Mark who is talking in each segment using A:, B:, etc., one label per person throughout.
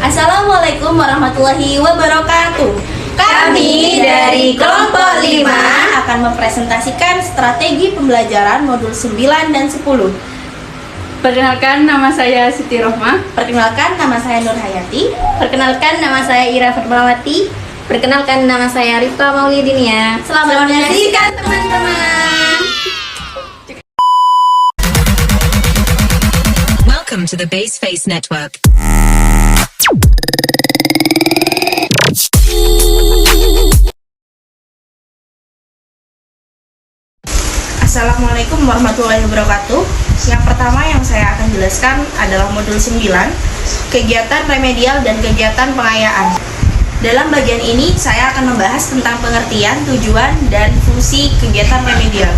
A: Assalamualaikum warahmatullahi wabarakatuh.
B: Kami dari kelompok 5
A: akan mempresentasikan strategi pembelajaran modul 9 dan 10.
B: Perkenalkan, nama saya Siti Rohmah.
A: Perkenalkan, nama saya Nur Hayati.
C: Perkenalkan, nama saya Ira Fatmawati. Perkenalkan, nama saya Rifka Maulidinia.
A: Selamat menyaksikan teman-teman.
D: Welcome to the Base Face Network.
A: Assalamualaikum warahmatullahi wabarakatuh. Yang pertama yang saya akan jelaskan adalah modul 9, kegiatan remedial dan kegiatan pengayaan. Dalam bagian ini saya akan membahas tentang pengertian, tujuan, dan fungsi kegiatan remedial.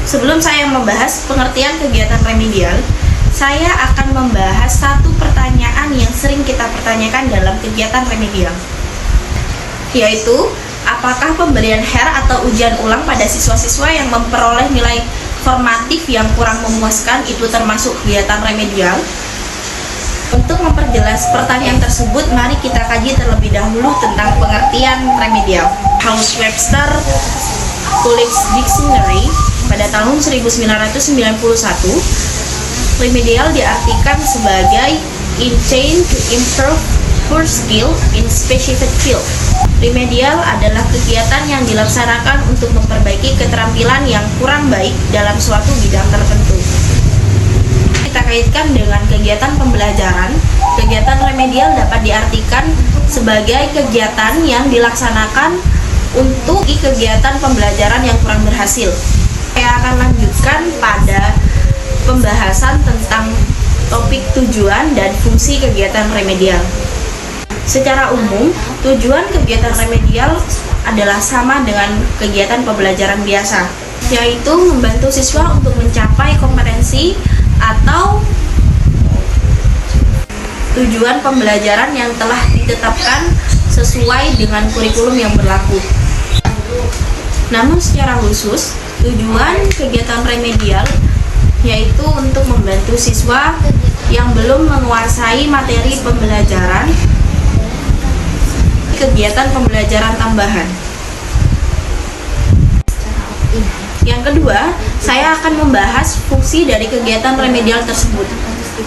A: Sebelum saya membahas pengertian kegiatan remedial, saya akan membahas satu pertanyaan yang sering kita pertanyakan dalam kegiatan remedial, yaitu apakah pemberian HER atau ujian ulang pada siswa-siswa yang memperoleh nilai formatif yang kurang memuaskan itu termasuk kegiatan remedial? Untuk memperjelas pertanyaan tersebut, mari kita kaji terlebih dahulu tentang pengertian remedial. House Webster College Dictionary pada tahun 1991, remedial diartikan sebagai intent to improve poor skill in specific field. Remedial adalah kegiatan yang dilaksanakan untuk memperbaiki keterampilan yang kurang baik dalam suatu bidang tertentu. Kita kaitkan dengan kegiatan pembelajaran. Kegiatan remedial dapat diartikan sebagai kegiatan yang dilaksanakan untuk kegiatan pembelajaran yang kurang berhasil. Saya akan lanjutkan pada pembahasan tentang topik tujuan dan fungsi kegiatan remedial. Secara umum, tujuan kegiatan remedial adalah sama dengan kegiatan pembelajaran biasa, yaitu membantu siswa untuk mencapai kompetensi atau tujuan pembelajaran yang telah ditetapkan sesuai dengan kurikulum yang berlaku. Namun secara khusus, tujuan kegiatan remedial yaitu untuk membantu siswa yang belum menguasai materi pembelajaran kegiatan pembelajaran tambahan. Yang kedua, saya akan membahas fungsi dari kegiatan remedial tersebut.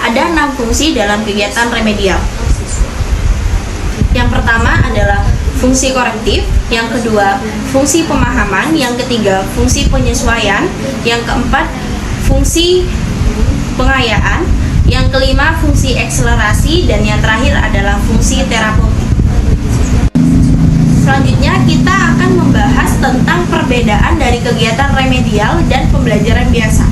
A: Ada 6 fungsi dalam kegiatan remedial. Yang pertama adalah fungsi korektif, yang kedua fungsi pemahaman, yang ketiga fungsi penyesuaian, yang keempat fungsi pengayaan, yang kelima fungsi akselerasi, dan yang terakhir adalah fungsi terapeutik. Selanjutnya kita akan membahas tentang perbedaan dari kegiatan remedial dan pembelajaran biasa.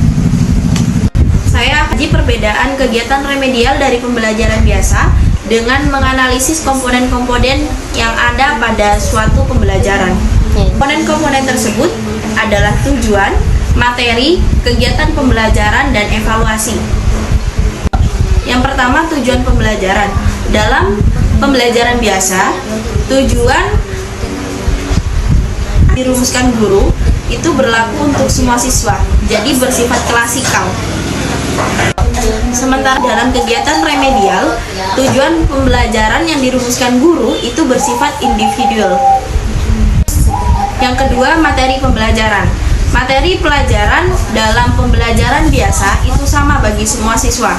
A: Saya akan kaji perbedaan kegiatan remedial dari pembelajaran biasa dengan menganalisis komponen-komponen yang ada pada suatu pembelajaran. Komponen-komponen tersebut adalah tujuan, materi, kegiatan pembelajaran, dan evaluasi. Yang pertama, tujuan pembelajaran. Dalam pembelajaran biasa, tujuan dirumuskan guru itu berlaku untuk semua siswa, jadi bersifat klasikal. Sementara dalam kegiatan remedial, tujuan pembelajaran yang dirumuskan guru itu bersifat individual. Yang kedua, materi pembelajaran. Materi pelajaran dalam pembelajaran biasa itu sama bagi semua siswa.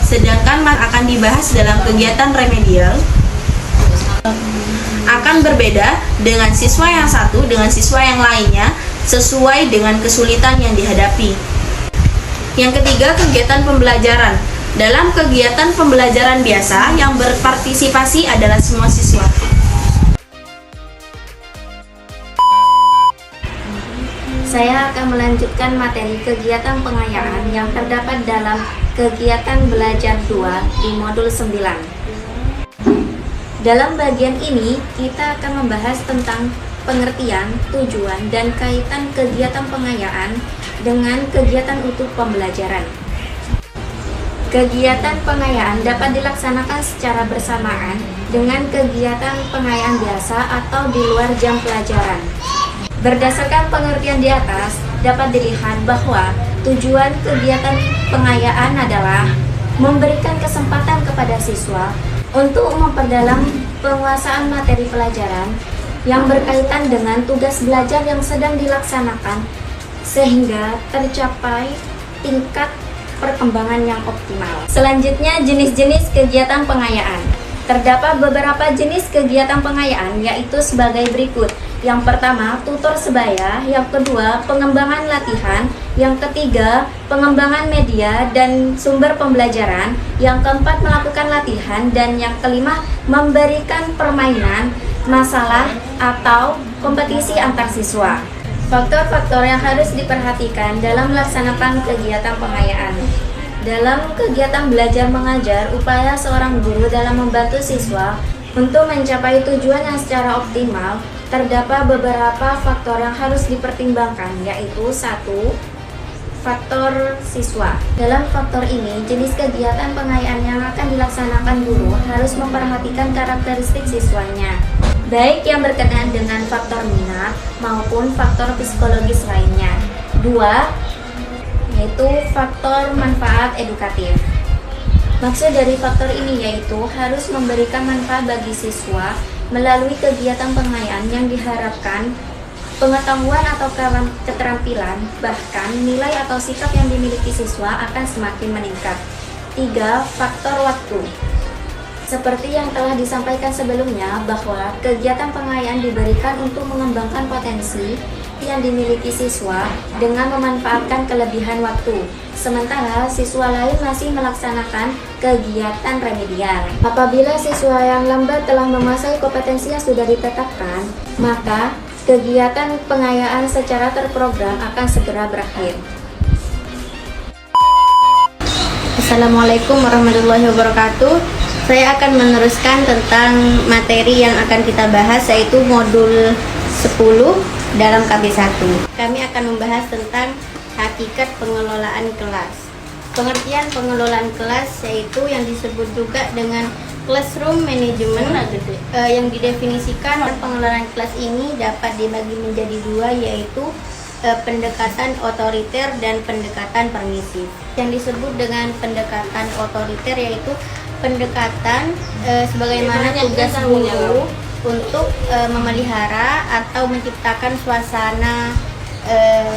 A: Sedangkan akan dibahas dalam kegiatan remedial akan berbeda dengan siswa yang satu dengan siswa yang lainnya sesuai dengan kesulitan yang dihadapi. Yang ketiga, kegiatan pembelajaran. Dalam kegiatan pembelajaran biasa yang berpartisipasi adalah semua siswa.
C: Saya akan melanjutkan materi kegiatan pengayaan yang terdapat dalam kegiatan belajar 2 di modul 9. Dalam bagian ini, kita akan membahas tentang pengertian, tujuan, dan kaitan kegiatan pengayaan dengan kegiatan utuh pembelajaran. Kegiatan pengayaan dapat dilaksanakan secara bersamaan dengan kegiatan pengayaan biasa atau di luar jam pelajaran. Berdasarkan pengertian di atas, dapat dilihat bahwa tujuan kegiatan pengayaan adalah memberikan kesempatan kepada siswa untuk memperdalam penguasaan materi pelajaran yang berkaitan dengan tugas belajar yang sedang dilaksanakan sehingga tercapai tingkat perkembangan yang optimal. Selanjutnya, jenis-jenis kegiatan pengayaan. Terdapat beberapa jenis kegiatan pengayaan yaitu sebagai berikut. Yang pertama, tutor sebaya. Yang kedua, pengembangan latihan. Yang ketiga, pengembangan media dan sumber pembelajaran. Yang keempat, melakukan latihan. Dan yang kelima, memberikan permainan, masalah, atau kompetisi antar siswa. Faktor-faktor yang harus diperhatikan dalam melaksanakan kegiatan pengayaan. Dalam kegiatan belajar mengajar, upaya seorang guru dalam membantu siswa untuk mencapai tujuan yang secara optimal, terdapat beberapa faktor yang harus dipertimbangkan, yaitu 1. Faktor siswa. Dalam faktor ini, jenis kegiatan pengayaan yang akan dilaksanakan guru harus memperhatikan karakteristik siswanya, baik yang berkenaan dengan faktor minat maupun faktor psikologis lainnya. 2. Yaitu faktor manfaat edukatif. Maksud dari faktor ini yaitu harus memberikan manfaat bagi siswa melalui kegiatan pengayaan yang diharapkan pengetahuan atau keterampilan, bahkan nilai atau sikap yang dimiliki siswa akan semakin meningkat. 3. Faktor waktu. Seperti yang telah disampaikan sebelumnya bahwa kegiatan pengayaan diberikan untuk mengembangkan potensi yang dimiliki siswa dengan memanfaatkan kelebihan waktu, sementara siswa lain masih melaksanakan kegiatan remedial. Apabila siswa yang lambat telah menguasai kompetensi yang sudah ditetapkan, maka kegiatan pengayaan secara terprogram akan segera berakhir. Assalamualaikum warahmatullahi wabarakatuh. Saya akan meneruskan tentang materi yang akan kita bahas, yaitu modul 10 dalam KB1. Kami akan membahas tentang hakikat pengelolaan kelas. Pengertian pengelolaan kelas yaitu yang disebut juga dengan classroom management, yang didefinisikan pengelolaan kelas ini dapat dibagi menjadi dua, yaitu pendekatan otoriter dan pendekatan permisif. Yang disebut dengan pendekatan otoriter yaitu pendekatan sebagaimana tugas guru untuk memelihara atau menciptakan suasana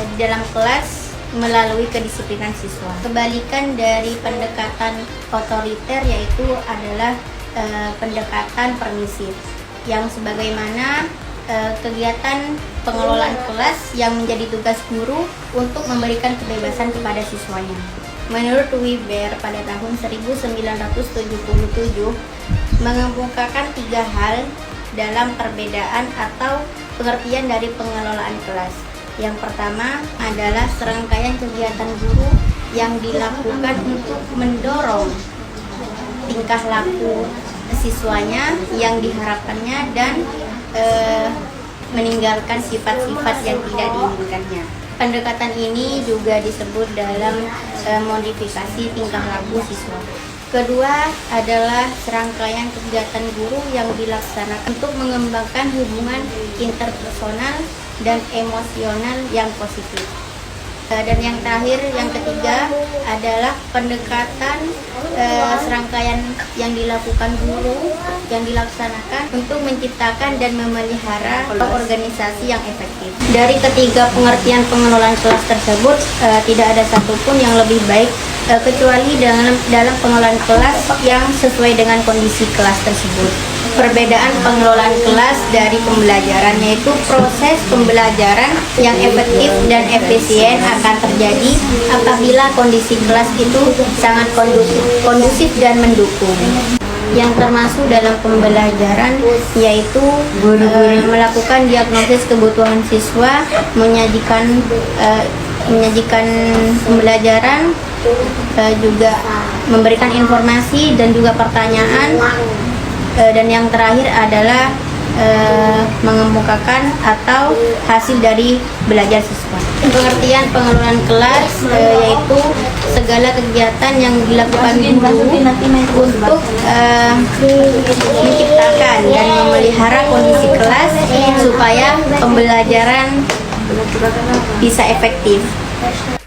C: di dalam kelas melalui kedisiplinan siswa. Kebalikan dari pendekatan otoriter yaitu adalah pendekatan permisif, yang sebagaimana kegiatan pengelolaan kelas yang menjadi tugas guru untuk memberikan kebebasan kepada siswanya. Menurut Weber pada tahun 1977 mengemukakan 3 hal dalam perbedaan atau pengertian dari pengelolaan kelas. Yang pertama adalah serangkaian kegiatan guru yang dilakukan untuk mendorong tingkah laku siswanya yang diharapkannya dan meninggalkan sifat-sifat yang tidak diinginkannya. Pendekatan ini juga disebut dalam modifikasi tingkah laku siswa. Kedua adalah serangkaian kegiatan guru yang dilaksanakan untuk mengembangkan hubungan interpersonal dan emosional yang positif. Dan yang terakhir, yang ketiga adalah pendekatan serangkaian yang dilakukan guru yang dilaksanakan untuk menciptakan dan memelihara organisasi yang efektif. Dari ketiga pengertian pengelolaan kelas tersebut, tidak ada satupun yang lebih baik kecuali dalam pengelolaan kelas yang sesuai dengan kondisi kelas tersebut. Perbedaan pengelolaan kelas dari pembelajaran yaitu proses pembelajaran yang efektif dan efisien akan terjadi apabila kondisi kelas itu sangat kondusif dan mendukung. Yang termasuk dalam pembelajaran yaitu melakukan diagnosis kebutuhan siswa, menyajikan pembelajaran, juga memberikan informasi dan juga pertanyaan, dan yang terakhir adalah mengemukakan atau hasil dari belajar siswa. Pengertian pengelolaan kelas yaitu segala kegiatan yang dilakukan guru untuk menciptakan dan memelihara kondisi kelas supaya pembelajaran bisa efektif.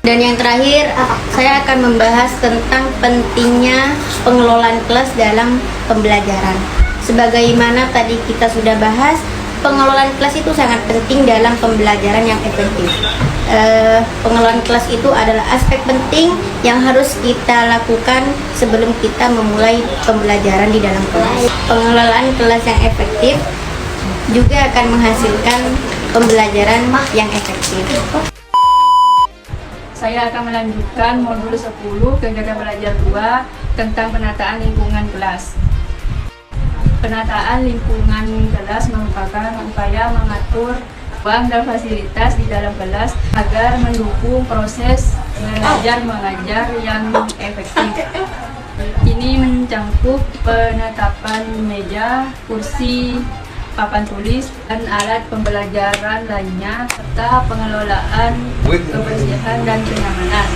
C: Dan yang terakhir, saya akan membahas tentang pentingnya pengelolaan kelas dalam pembelajaran. Sebagaimana tadi kita sudah bahas, pengelolaan kelas itu sangat penting dalam pembelajaran yang efektif. Pengelolaan kelas itu adalah aspek penting yang harus kita lakukan sebelum kita memulai pembelajaran di dalam kelas. Pengelolaan kelas yang efektif juga akan menghasilkan pembelajaran yang efektif.
B: Saya akan melanjutkan modul 10 kegiatan belajar 2 tentang penataan lingkungan kelas. Penataan lingkungan kelas merupakan upaya mengatur ruang dan fasilitas di dalam kelas agar mendukung proses belajar mengajar yang efektif. Ini mencakup penetapan meja, kursi, papan tulis, dan alat pembelajaran lainnya, serta pengelolaan kebersihan dan kenyamanan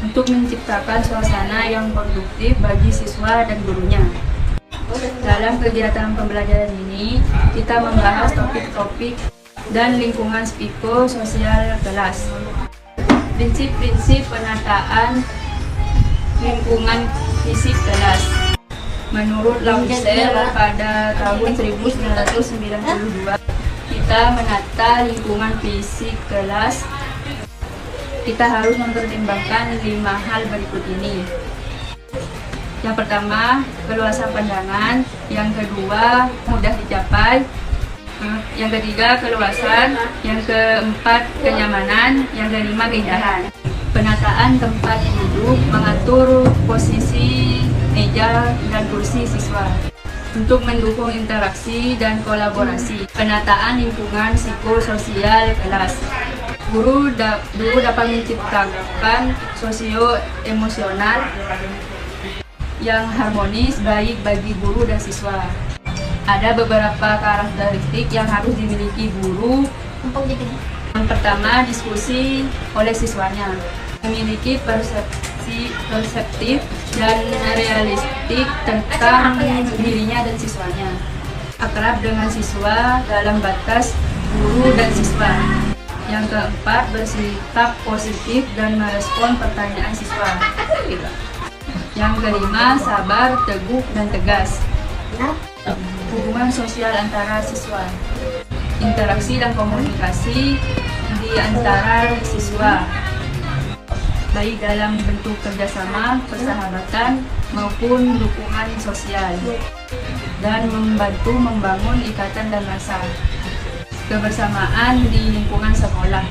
B: untuk menciptakan suasana yang produktif bagi siswa dan gurunya. Dalam kegiatan pembelajaran ini, kita membahas topik-topik dan lingkungan psikososial kelas. Prinsip-prinsip penataan lingkungan fisik kelas. Menurut Lausel pada tahun 1992, kita menata lingkungan fisik kelas. Kita harus mempertimbangkan 5 hal berikut ini. Yang pertama, keluasan pandangan. Yang kedua, mudah dicapai. Yang ketiga, keluasan. Yang keempat, kenyamanan. Yang kelima, keindahan. Penataan tempat duduk, mengatur posisi meja dan kursi siswa untuk mendukung interaksi dan kolaborasi. Penataan lingkungan psikososial kelas. Guru dapat menciptakan sosio-emosional yang harmonis baik bagi guru dan siswa. Ada beberapa karakteristik yang harus dimiliki guru. Yang pertama, diskusi oleh siswanya. Memiliki persepsi konseptif dan realistik tentang dirinya dan siswanya. Akrab dengan siswa dalam batas guru dan siswa. Yang keempat, bersikap positif dan merespon pertanyaan siswa. Yang kelima, sabar, teguh, dan tegas. Hubungan sosial antara siswa. Interaksi dan komunikasi di antara siswa, baik dalam bentuk kerjasama, persahabatan, maupun dukungan sosial, dan membantu membangun ikatan dan rasa kebersamaan di lingkungan sekolah.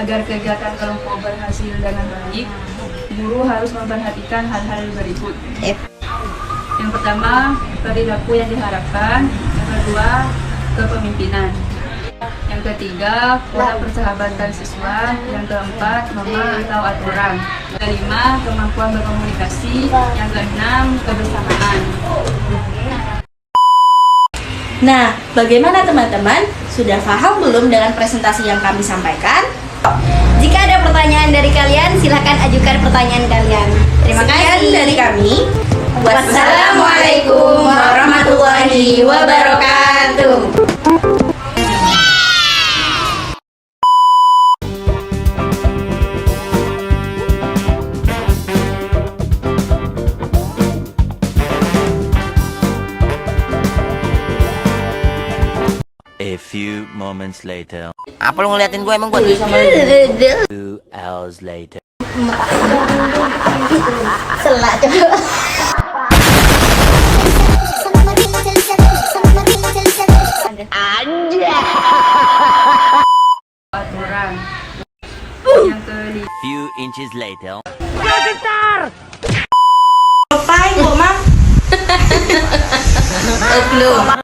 B: Agar kegiatan kelompok berhasil dengan baik, guru harus memperhatikan hal-hal berikut. Yang pertama, perilaku yang diharapkan. Yang kedua, kepemimpinan. Yang ketiga, pola persahabatan siswa. Yang keempat, norma atau aturan. Yang kelima, kemampuan berkomunikasi. Yang keenam, kebersamaan.
A: Nah, bagaimana teman-teman? Sudah paham belum dengan presentasi yang kami sampaikan?
C: Jika ada pertanyaan dari kalian, silakan ajukan pertanyaan kalian. Terima
A: Sekian
C: kasih.
A: dari kami.
C: Wassalamualaikum warahmatullahi wabarakatuh.
E: A few moments later.
F: Apa lu ngeliatin gue emang gue?
E: 2 hours later.
C: Selak coba.
B: Aturan. Yang kelima,
E: Few inches later.
A: Ngapain kok, Mam? Belum.